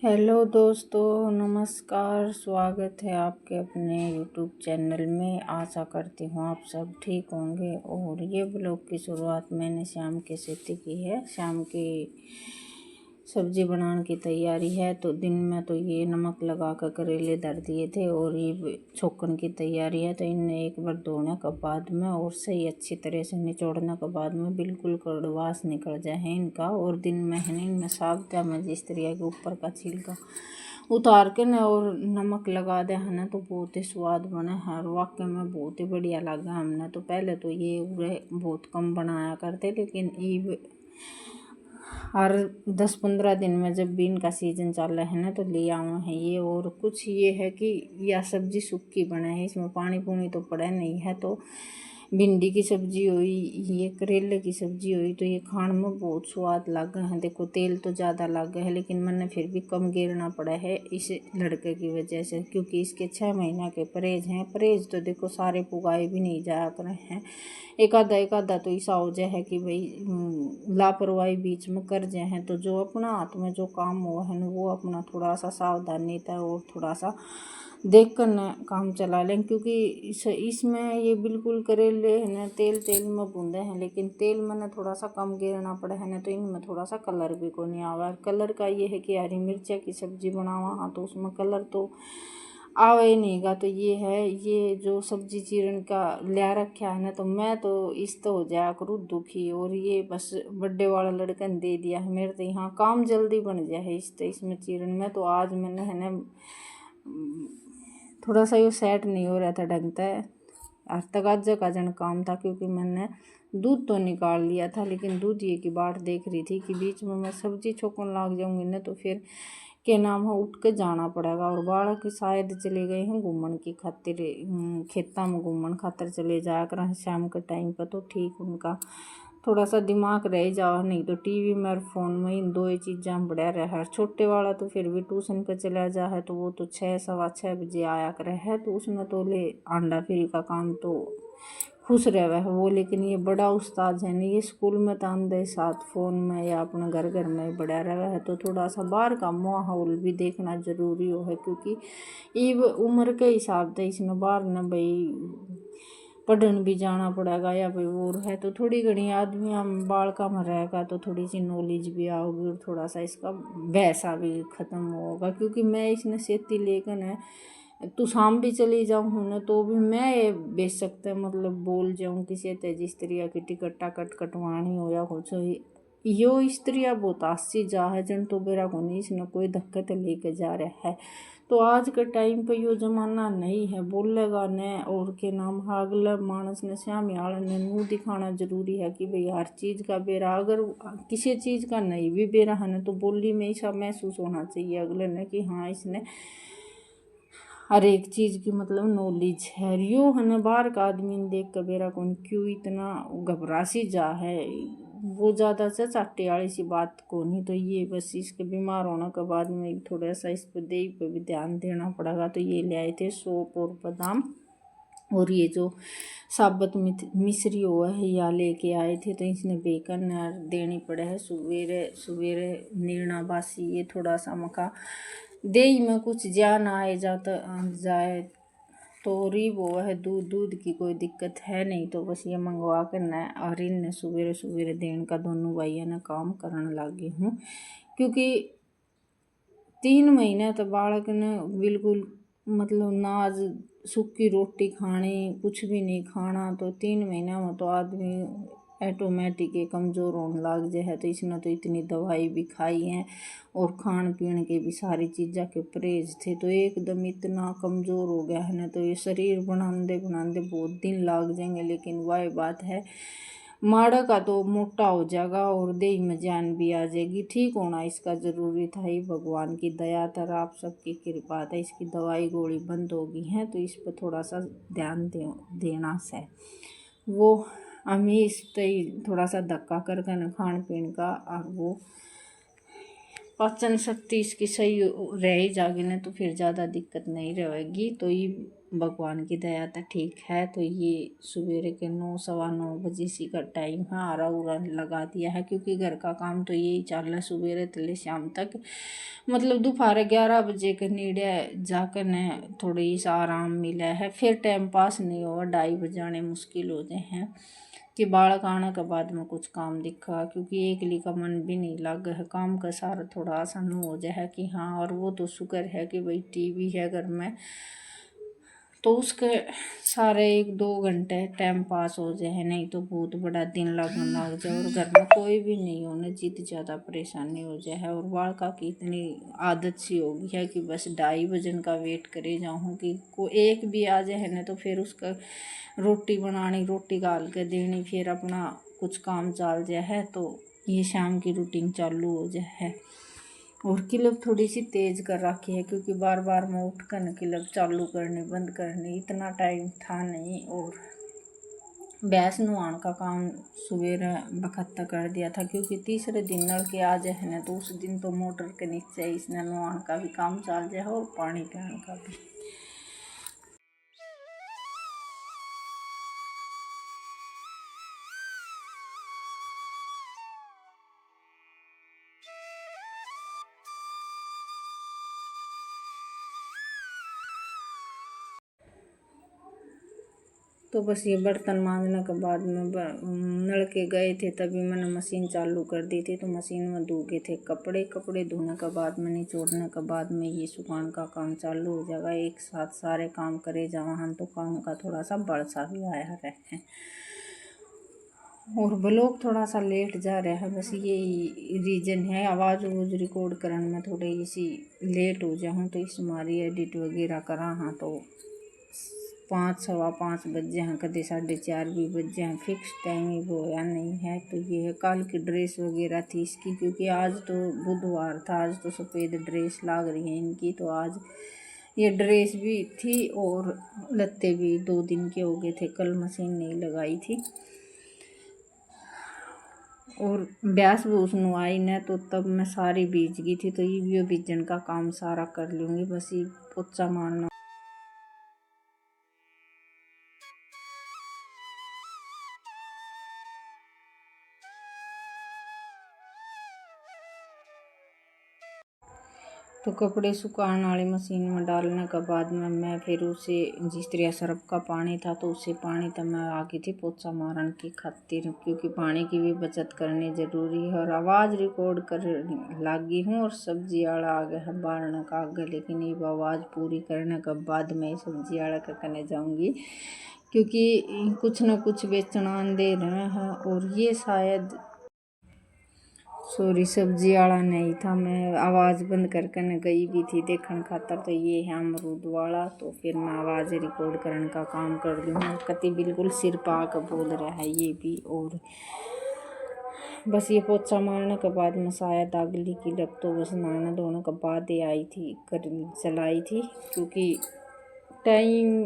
Hello दोस्तों, नमस्कार। स्वागत है आपके अपने यूट्यूब चैनल में। आशा करती हूँ आप सब ठीक होंगे। और ये ब्लॉग की शुरुआत मैंने शाम के सेती की है। शाम की सब्जी बनाने की तैयारी है। तो दिन में तो ये नमक लगा कर करेले धर दिए थे और ये छोकन की तैयारी है। तो इन्हें एक बार धोने के बाद में और सही अच्छी तरह से निचोड़ने के बाद में बिल्कुल कड़वास निकल जाए इनका। और दिन में है इनमें साबुता में जिस तरह के ऊपर का छिलका उतार के न और नमक लगा दे है ना, तो बहुत ही स्वाद बने है। और वाकई में बहुत ही बढ़िया लगा हमने। तो पहले तो ये बहुत कम बनाया करते, लेकिन ये हर 10-15 दिन में जब भी इनका सीजन चल रहा है ना, तो ले आवा है ये। और कुछ ये है कि यह सब्जी सूखी बना है, इसमें पानी पूनी तो पड़ा नहीं है। तो भिंडी की सब्जी हुई, ये करेले की सब्जी हुई, तो ये खाने में बहुत स्वाद लगा है। देखो तेल तो ज़्यादा लगा है, लेकिन मैंने फिर भी कम गिरना पड़ा है इस लड़के की वजह से, क्योंकि इसके 6 महीना के परहेज हैं। परहेज तो देखो सारे पुगाए भी नहीं जाया करे हैं। एक आधा तो ऐसा हो जाए है कि भाई लापरवाही बीच में कर जाए हैं। तो जो अपना हाथ में जो काम हुआ है ना, वो अपना थोड़ा सा सावधानी था और थोड़ा सा देख कर न काम चला लें। क्योंकि इसमें ये बिल्कुल करेले है ना तेल में बूंदे हैं, लेकिन तेल मैंने थोड़ा सा कम गिरना पड़ा है ना, तो इनमें थोड़ा सा कलर भी को नहीं आवा। कलर का ये है कि हरी मिर्चा की सब्जी बनावा हाँ, तो उसमें कलर तो आवे ही नहीं गा। तो ये है, ये जो सब्जी चीरन का लिया रखा है ना, तो मैं तो इस तो हो जाया करूँ दुखी। और ये बस बर्थडे वाला लड़का ने दे दिया है मेरे। तो यहाँ काम जल्दी बन गया है इसमें चीरन में। तो आज मैंने है ना थोड़ा सा ये सेट नहीं हो रहा था ढंग से। आज तक आज का जन काम था, क्योंकि मैंने दूध तो निकाल लिया था, लेकिन दूध ये की बाट देख रही थी कि बीच में मैं सब्जी छोकन लाग जाऊंगी ना, तो फिर के नाम है उठ के जाना पड़ेगा। और बालक शायद चले गए हैं घूमन की खातिर, खेता में घूमन खातिर चले जाया कर शाम के टाइम पर। तो ठीक उनका थोड़ा सा दिमाग रह जाओ, नहीं तो टीवी में और फोन में इन दो ही चीज़ा में बढ़िया रहा। छोटे वाला तो फिर भी ट्यूशन पर चला जा है, तो वो तो 6 सवा 6 बजे आया करे है। तो उसमें तो ले अंडा फ्री का काम तो खुश रहे है वो। लेकिन ये बड़ा उस्ताद है नहीं, ये स्कूल में तो आंदे साथ फ़ोन में या अपने घर में बढ़िया रहा है। तो थोड़ा सा बाहर का माहौल भी देखना ज़रूरी हो है, क्योंकि ये उम्र के हिसाब से इसमें बाहर न भाई पढ़न भी जाना पड़ेगा या भाई और है। तो थोड़ी घड़ी आदमी हम बालका में रहेगा तो थोड़ी सी नॉलेज भी आओगी और थोड़ा सा इसका वैसा भी ख़त्म होगा। क्योंकि मैं इसने सेती लेकर न तो शाम भी चली जाऊँ ना, तो भी मैं ये बेच सकते मतलब बोल जाऊँ किसी ते जिस तरह की टिकट टाकट कटवानी हो या कुछ यो स्त्रियाँ बहुत आसी जा है जन। तो बेरा को नहीं इसने कोई धक्के तो लेके जा रहा है। तो आज के टाइम पे यो जमाना नहीं है बोलेगा न। और के नाम अगला मानस ने श्यामियाल ने मुँह दिखाना जरूरी है कि भाई हर चीज़ का बेरा, अगर किसी चीज़ का नहीं भी बेरा है ना, तो बोली में ऐसा महसूस होना चाहिए अगले ने कि हाँ इसने हर एक चीज़ की मतलब नॉलेज है। रियो है ना बाहर का आदमी देख कर बेरा कौन क्यों इतना घबरासी जा है, वो ज़्यादा से चाटे वाली सी बात को नहीं। तो ये बस इसके बीमार होने के बाद में थोड़ा सा इस पर देही पर भी ध्यान देना पड़ेगा। तो ये ले आए थे सौंफ और बादाम, और ये जो साबुत मिश्री हुआ है या लेके आए थे। तो इसने बेकन देनी पड़े है सवेरे सवेरे नीरना बासी। ये थोड़ा सा मका दे में कुछ जान आए जाता जाए तो रीब हुआ है। दूध की कोई दिक्कत है नहीं, तो बस ये मंगवा कर न और इन सवेरे सवेरे देने का दोनों भाइयों ने काम करने लगी हूँ। क्योंकि 3 महीने तो बालक ने बिल्कुल मतलब नाज सूखी रोटी खानी कुछ भी नहीं खाना। तो 3 महीना में तो आदमी ऑटोमेटिक कमज़ोर होने लग जाए है। तो इसने तो इतनी दवाई भी खाई है और खान पीन के भी सारी चीज़ा के परहेज थे। तो एकदम इतना कमज़ोर हो गया है ना, तो ये शरीर बनाते बनाते बहुत दिन लग जाएंगे। लेकिन वही बात है माड़ा का तो मोटा हो जाएगा और देह में जान भी आ जाएगी। ठीक होना इसका ज़रूरी था। ही भगवान की दया तर आप सबकी कृपा था, इसकी दवाई गोली बंद हो गई है। तो इस पर थोड़ा सा ध्यान देना से वो हमें इस पर थोड़ा सा धक्का करके न खान पीन का, और वो पाचन शक्ति इसकी सही रह ही जाएगी ना, तो फिर ज़्यादा दिक्कत नहीं रहेगी। तो ये भगवान की दया तो ठीक है। तो ये सवेरे के 9 सवा 9 बजे सी का टाइम है, आरा उरा लगा दिया है क्योंकि घर का काम तो यही चल रहा है सवेरे तले शाम तक। मतलब दोपहर 11 बजे के नीड़े जाकर ने थोड़ी सा आराम मिला है, फिर टाइम पास नहीं हुआ, 2:30 बजाने मुश्किल हो गए हैं कि बालक आने के बाद में कुछ काम दिखा, क्योंकि एकली का मन भी नहीं लग है, काम का सारा थोड़ा आसान हो जाए कि हाँ। और वो तो शुक्र है कि भाई टीवी है घर में, तो उसके सारे 1-2 घंटे टाइम पास हो जाए, नहीं तो बहुत बड़ा दिन लगने लग जाए और घर में कोई भी नहीं होने जितनी ज़्यादा परेशानी हो जाए। और बालका की इतनी आदत सी हो गई है कि बस 2:30 बजे का वेट करे जाऊँ कि कोई एक भी आ जाए ना, तो फिर उसका रोटी बनानी, रोटी गाल के देनी, फिर अपना कुछ काम चल जाए है, तो ये शाम की रूटीन चालू हो जाए है। और क्लब थोड़ी सी तेज़ कर रखी है क्योंकि बार बार मैं उठ कर क्लब चालू करनी बंद करनी, इतना टाइम था नहीं। और भैंस नुहान का काम सवेरे बखत्ता कर दिया था क्योंकि तीसरे दिन नल के आ जाए ना, तो उस दिन तो मोटर के नीचे इसने नुहान का भी काम चल जाए और पानी पीने का भी। तो बस ये बर्तन मांजने के बाद में नल के गए थे, तभी मैंने मशीन चालू कर दी थी। तो मशीन में धो गए थे कपड़े, कपड़े धोने के बाद में निचोड़ने के बाद में ये सुखाने का काम चालू हो जाएगा। एक साथ सारे काम करे जावा हम, तो काम का थोड़ा सा बड़सा भी आया रहे। और ब्लॉग थोड़ा सा लेट जा रहा है, बस यही रीज़न है। आवाज़ वूज रिकॉर्ड करने में थोड़ी इसी लेट हो जाऊँ, तो इस हमारी एडिट वगैरह करा हाँ, तो 5 सवा 5 बजे हैं, कदे 4:30 भी बजे हैं, फिक्स टाइम ही वो या नहीं है। तो ये है कल की ड्रेस वगैरह थी इसकी, क्योंकि आज तो बुधवार था, आज तो सफ़ेद ड्रेस लाग रही है इनकी, तो आज ये ड्रेस भी थी और लत्ते भी 2 दिन के हो गए थे, कल मशीन नहीं लगाई थी। और ब्यास भूस नुआई ने, तो तब मैं सारी भीज गई थी, तो ये बीजन का काम सारा कर लूँगी, बस ये पोछा मारना। तो कपड़े सुखाने वाली मशीन में डालने के बाद में मैं फिर उसे जिस तरह सर्फ का पानी था, तो उसे पानी तब मैं आ गई थी पोछा मारने की खातिर, क्योंकि पानी की भी बचत करनी ज़रूरी है। और आवाज़ रिकॉर्ड कर लगी हूँ और सब्जी आड़ा आ गया है बारने का आगे, लेकिन ये आवाज़ पूरी करने के बाद मैं सब्जी आड़ा का करने जाऊँगी, क्योंकि कुछ न कुछ बेचना दे रहे हैं। और ये शायद सॉरी सब्जी वाला नहीं था, मैं आवाज़ बंद करके न गई भी थी देखने खातर। तो ये है अमरूद वाला, तो फिर मैं आवाज़ रिकॉर्ड करने का काम कर दूँ। कति बिल्कुल सिर पा कर बोल रहा है ये भी। और बस ये पोछा मारने के बाद मैं शायद अगली की लग, तो बस नहाने धोने के बाद ही आई थी कर चलाई थी, क्योंकि टाइम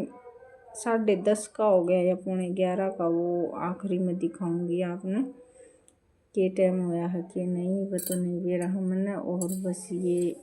10:30 का हो गया या 11:15 का, वो आखिरी में दिखाऊंगी आपने के टाइम होया है कि नहीं, वो तो नहीं दे रहा मैंने। और बस ये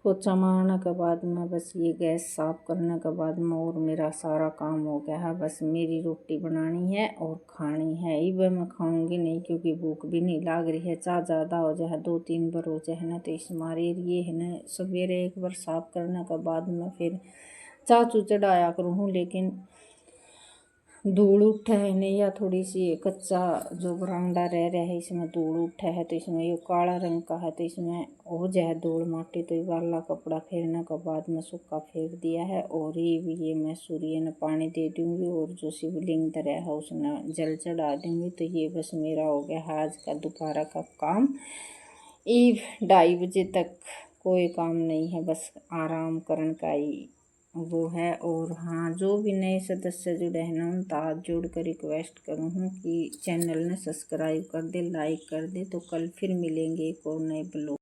पोछा मारने के बाद में बस ये गैस साफ़ करने के बाद में और मेरा सारा काम हो गया है। बस मेरी रोटी बनानी है और खानी है, ये मैं खाऊंगी नहीं क्योंकि भूख भी नहीं लग रही है। चाह ज़्यादा हो जाए 2-3 बार हो जाए ना, तो इस हमारे ये है ना सवेरे एक बार साफ़ करने के बाद में फिर चाह चू चढ़ाया करूँ, लेकिन धूल उठा है नहीं, या थोड़ी सी कच्चा जो बरामदा रह रहा है इसमें धूल उठा है, तो इसमें ये काला रंग का है, तो इसमें हो जाए धूल माटी, तो ये वाला कपड़ा फेरने के बाद में सूखा फेर दिया है। और ये मैं सूर्य ने पानी दे दूँगी और जो शिवलिंग तरह है उसने जल चढ़ा दूँगी। तो ये बस मेरा हो गया आज का दोपहर का काम। 2:30 बजे तक कोई काम नहीं है, बस आराम करने का ही वो है। और हाँ, जो भी नए सदस्य जुड़े हैं ना, उनका हाथ जोड़ कर रिक्वेस्ट करूँ हूँ कि चैनल ने सब्सक्राइब कर दे, लाइक कर दे। तो कल फिर मिलेंगे एक और नए ब्लॉग।